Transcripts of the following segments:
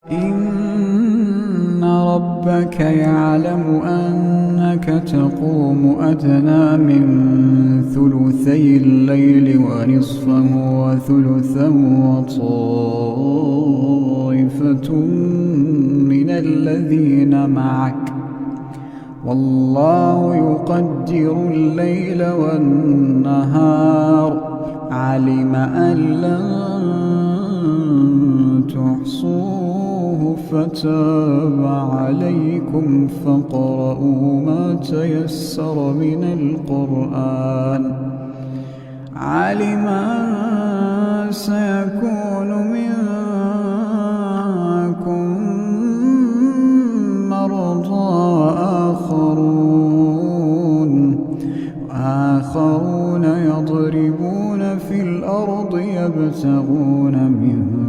إن ربك يعلم أنك تقوم أدنى من ثلثي الليل ونصفه وثلثا وطائفة من الذين معك والله يقدر الليل والنهار علم أن لن تحصوه فتاب عليكم فاقرؤوا ما تيسر من القرآن علم أن سيكون منكم مرضى آخرون يضربون في الأرض يبتغون من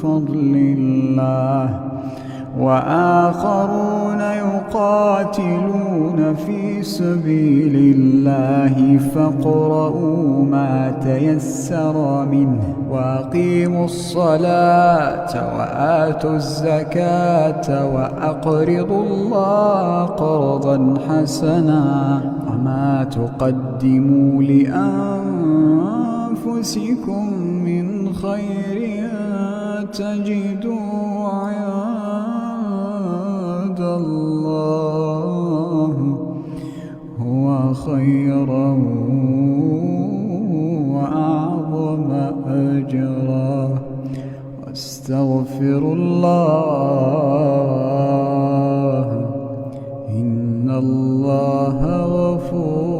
فضل الله وآخرون يقاتلون في سبيل الله فاقرؤوا ما تيسر منه وأقيموا الصلاة وآتوا الزكاة وأقرضوا الله قرضا حسنا وما تقدموا لأنفسكم من خير تجدوا عند الله هو خيرا وأعظم أجرا واستغفروا الله إن الله غفور